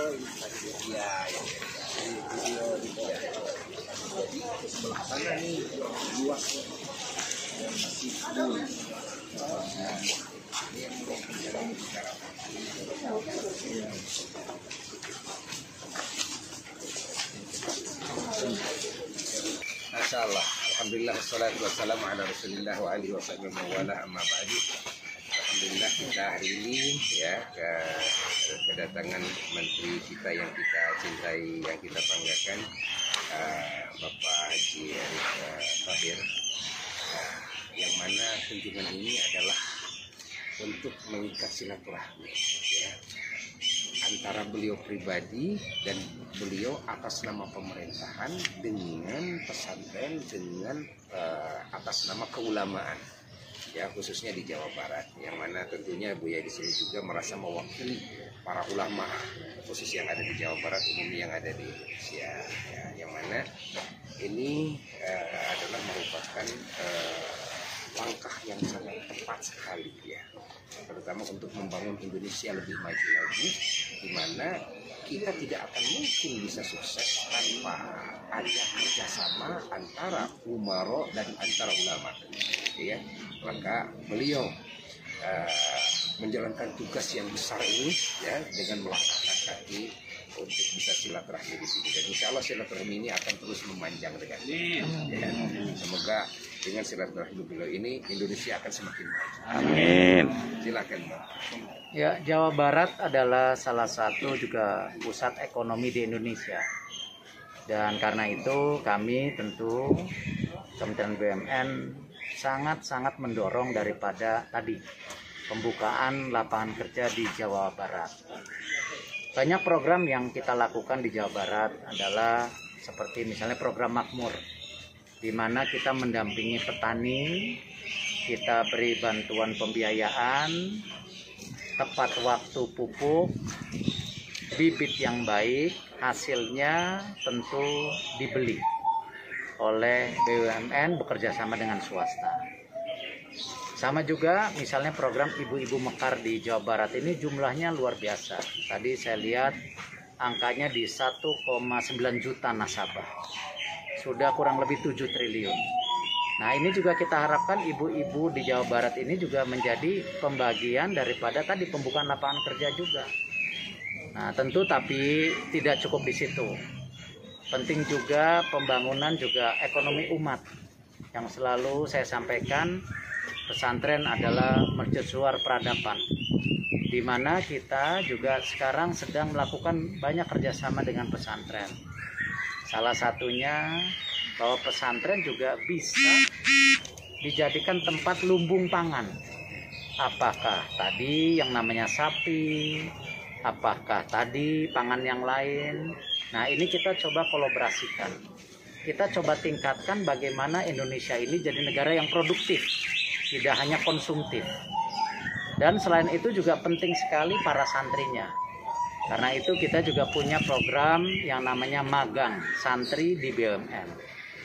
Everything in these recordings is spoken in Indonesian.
Iya, video di sebelah sana nih luas dan masih ini yang berjalan secara Masya Allah, alhamdulillah, wassalatu wassalamu ala rasulillah wa alihi wa sahbihi wa wala amma ba'du. Alhamdulillah kita hari ini ya kedatangan menteri kita yang kita cintai, yang kita banggakan, Bapak Haji Erick Thohir, yang mana kunjungan ini adalah untuk mengikat silaturahmi ya, antara beliau pribadi dan beliau atas nama pemerintahan dengan pesantren, dengan atas nama keulamaan ya, khususnya di Jawa Barat, yang mana tentunya Buya di sini juga merasa mewakili para ulama khusus yang ada di Jawa Barat, ini yang ada di Indonesia ya, yang mana ini adalah merupakan langkah yang sangat tepat sekali ya, terutama untuk membangun Indonesia lebih maju lagi, di mana kita tidak akan mungkin bisa sukses tanpa ada kerjasama antara umaro dan antara ulama ya. Maka beliau menjalankan tugas yang besar ini ya, dengan melangkahkan kaki untuk bisa silaturahmi di sini, dan insya Allah silaturahmi ini akan terus memanjang dengan ya. Semoga dengan silaturahmi beliau ini Indonesia akan semakin maju. Amin. Silakan Mbak. Ya, Jawa Barat adalah salah satu juga pusat ekonomi di Indonesia, dan karena itu kami tentu Kementerian BUMN sangat-sangat mendorong daripada tadi pembukaan lapangan kerja di Jawa Barat. Banyak program yang kita lakukan di Jawa Barat adalah seperti misalnya program Makmur, di mana kita mendampingi petani, kita beri bantuan pembiayaan, tepat waktu pupuk, bibit yang baik, hasilnya tentu dibeli oleh BUMN bekerja sama dengan swasta. Sama juga misalnya program Ibu-Ibu Mekar di Jawa Barat ini jumlahnya luar biasa. Tadi saya lihat angkanya di 1,9 juta nasabah. Sudah kurang lebih 7 triliun. Nah, ini juga kita harapkan ibu-ibu di Jawa Barat ini juga menjadi pembagian daripada tadi pembukaan lapangan kerja juga. Nah, tentu tapi tidak cukup di situ. Penting juga pembangunan juga ekonomi umat. Yang selalu saya sampaikan, pesantren adalah mercusuar peradaban, di mana kita juga sekarang sedang melakukan banyak kerjasama dengan pesantren. Salah satunya bahwa pesantren juga bisa dijadikan tempat lumbung pangan. Apakah tadi yang namanya sapi, apakah tadi pangan yang lain. Nah, ini kita coba kolaborasikan. Kita coba tingkatkan bagaimana Indonesia ini jadi negara yang produktif, tidak hanya konsumtif. Dan selain itu juga penting sekali para santrinya. Karena itu kita juga punya program yang namanya magang santri di BUMN.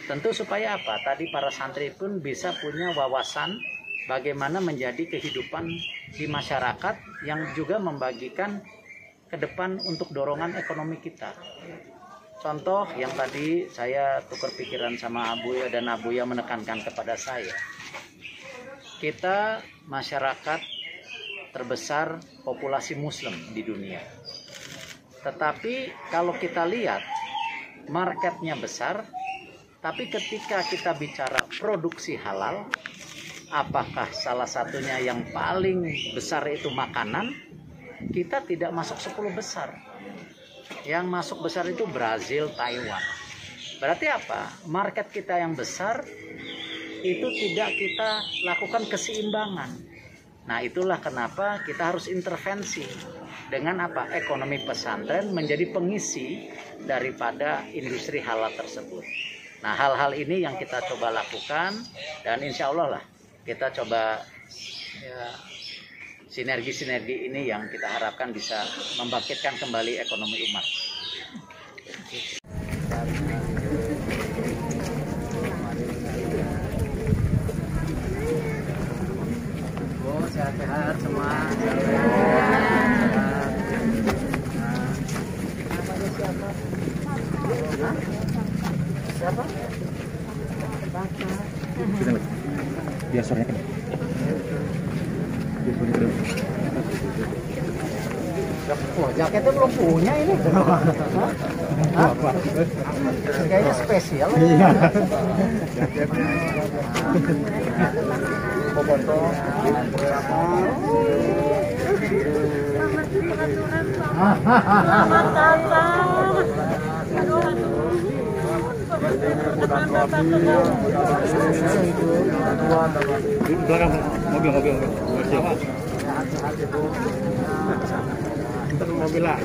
Tentu supaya apa? Tadi para santri pun bisa punya wawasan bagaimana menjadi kehidupan di masyarakat yang juga membagikan ke depan untuk dorongan ekonomi kita. Contoh yang tadi saya tukar pikiran sama Abuya, dan Abuya menekankan kepada saya. Kita masyarakat terbesar populasi muslim di dunia. Tetapi kalau kita lihat marketnya besar, tapi ketika kita bicara produksi halal, apakah salah satunya yang paling besar itu makanan? Kita tidak masuk 10 besar. Yang masuk besar itu Brazil, Taiwan. Berarti apa? Market kita yang besar itu tidak kita lakukan keseimbangan. Nah, itulah kenapa kita harus intervensi dengan apa? Ekonomi pesantren menjadi pengisi daripada industri halal tersebut. Nah, hal-hal ini yang kita coba lakukan, dan insya Allah lah kita coba ya, sinergi-sinergi ini yang kita harapkan bisa membangkitkan kembali ekonomi umat. Sehat-sehat semua. Wah, jaketnya belum punya ini. Hah? Kayaknya spesial. Iya. Jaketnya. Bobotoh. Belakang mobil. Siapa? Mobil lah.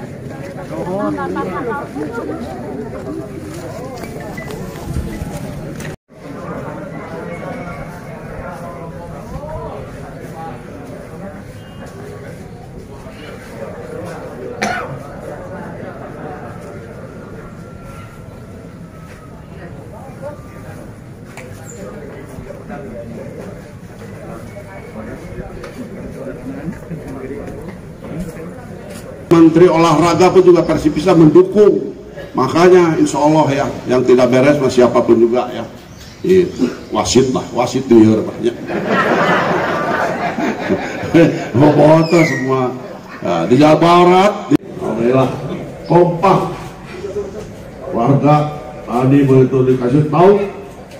Menteri Olahraga pun juga Persib bisa mendukung, makanya insya Allah ya, yang tidak beres mas siapapun juga ya, wasit liar banyak, bobotoh semua. Nah, di Jawa Barat, alhamdulillah kompak warga tadi begitu dikasih tahu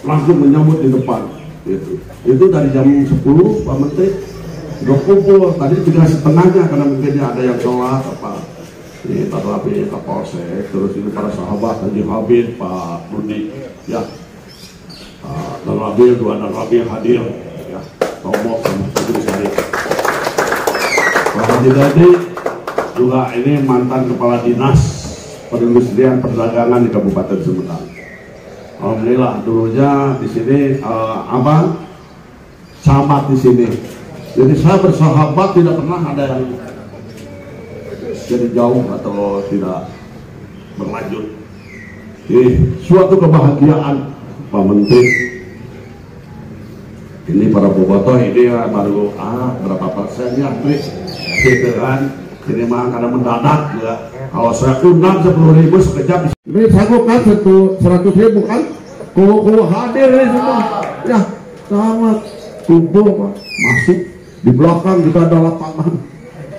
langsung menyambut di depan, itu dari jam 10 Pak Menteri udah kumpul, tadi 3:30 karena mungkin ada yang sholat apa ini Pak Rabi, Pak Polsek, terus ini para sahabat Haji Habib, Pak Budi ya, dan Rabi, dua dan Rabi yang hadir ya, Tomo sama Putri Sari, Pak Haji Dadi juga ini mantan kepala dinas perindustrian perdagangan di Kabupaten Sumedang. Alhamdulillah dulunya di sini camat di sini. Jadi saya bersahabat tidak pernah ada yang jadi jauh atau tidak berlanjut. Suatu kebahagiaan Pak Menteri. Ini para bobotoh ini baru berapa persen ya, gitu kan? Ini mah karena mendadak ya. Kalau saya undang 10.000 sekejap. Ini sanggup kan 100.000 kan? Kalau hadir ini semua, ya sangat kumpul Pak, masuk. Di belakang kita ada lapangan,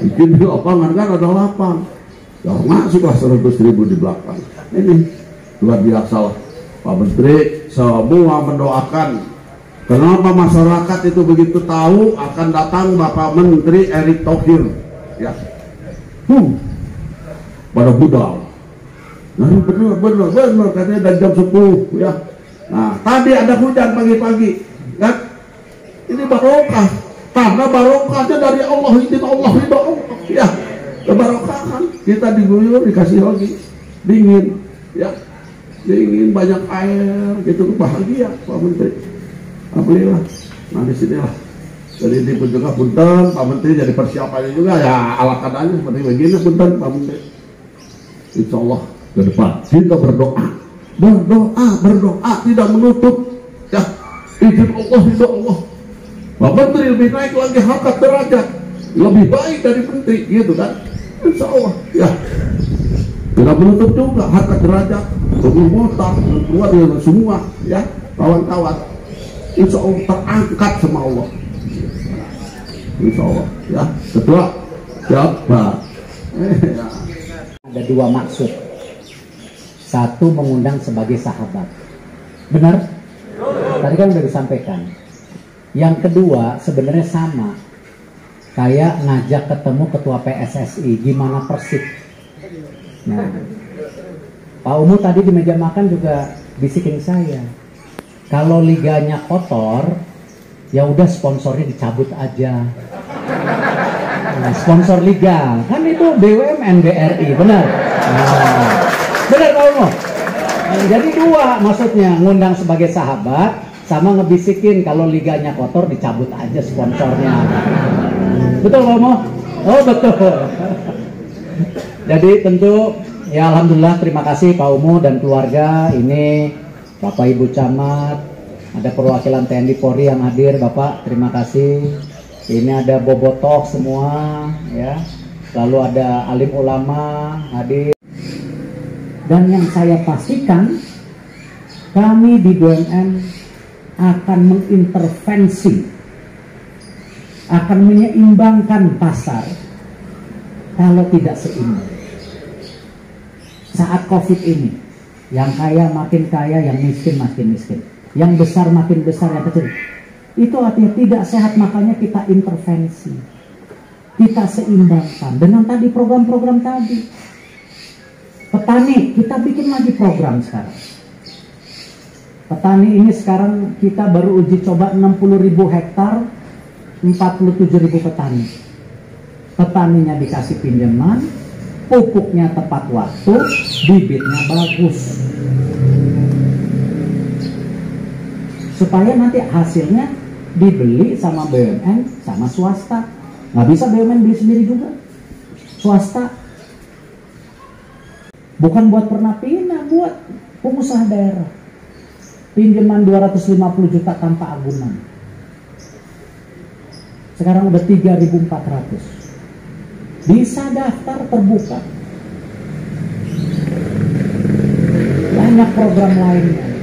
bikin di lapangan kan ada lapang, ya masuklah 100.000 di belakang. Ini luar biasa lah Pak Menteri. Semua mendoakan. Kenapa masyarakat itu begitu tahu akan datang Bapak Menteri Erick Thohir, ya, pada budal. Nah benar katanya dari jam 10 ya. Nah tadi ada hujan pagi-pagi, kan? Ini barokah. Karena barokahnya dari Allah, izin Allah, ridho Allah, ya, kebarokahan. Kita diguyur, dikasih lagi dingin, ya, dingin banyak air, gitu bahagia Pak Menteri. Alhamdulillah. Nah di sinilah. Jadi ini pun juga punten Pak Menteri, jadi persiapannya juga ya ala kadarnya seperti begini punten Pak Menteri. Insya Allah ke depan kita berdoa tidak menutup, ya, izin Allah, ridho Allah. Pak Menteri lebih naik lagi harkat derajat, lebih baik dari menteri, gitu kan? Insya Allah, ya. Tidak menutup juga harkat derajat, bermotor, semua, ya, kawan-kawan. Insya Allah terangkat sama Allah. Insya Allah, ya. Setelah jabat. Ada dua maksud. Satu, mengundang sebagai sahabat. Benar? Tadi kan sudah disampaikan. Yang kedua sebenarnya sama, kayak ngajak ketemu ketua PSSI, gimana Persib. Nah, Pak Umu tadi di meja makan juga bisikin saya, kalau liganya kotor, ya udah sponsornya dicabut aja. Nah, sponsor liga kan itu BUMN BRI, benar? Nah, benar Pak Umu. Nah, jadi dua maksudnya, ngundang sebagai sahabat, sama ngebisikin kalau liganya kotor dicabut aja sponsornya. Betul Pak Mo? Oh betul. Jadi tentu ya alhamdulillah, terima kasih Pak Umu dan keluarga. Ini Bapak Ibu Camat, ada perwakilan TNI Polri yang hadir Bapak, terima kasih. Ini ada bobotoh semua ya. Lalu ada alim ulama hadir. Dan yang saya pastikan, kami di BUMN akan mengintervensi akan menyeimbangkan pasar kalau tidak seimbang. Saat COVID ini, yang kaya makin kaya, yang miskin makin miskin, yang besar makin besar, yang kecil. Itu artinya tidak sehat, makanya kita intervensi. Kita seimbangkan dengan tadi program-program tadi. Petani, kita bikin lagi program sekarang. Petani ini sekarang kita baru uji coba 60.000 hektar, 47.000 petani. Petaninya dikasih pinjaman, pupuknya tepat waktu, bibitnya bagus. Supaya nanti hasilnya dibeli sama BUMN, sama swasta. Nggak bisa BUMN beli sendiri juga. Swasta. Bukan buat pernah-pindah, buat pengusaha daerah. Pinjaman 250 juta tanpa agunan. Sekarang udah 3.400. Bisa daftar, terbuka. Banyak program lainnya.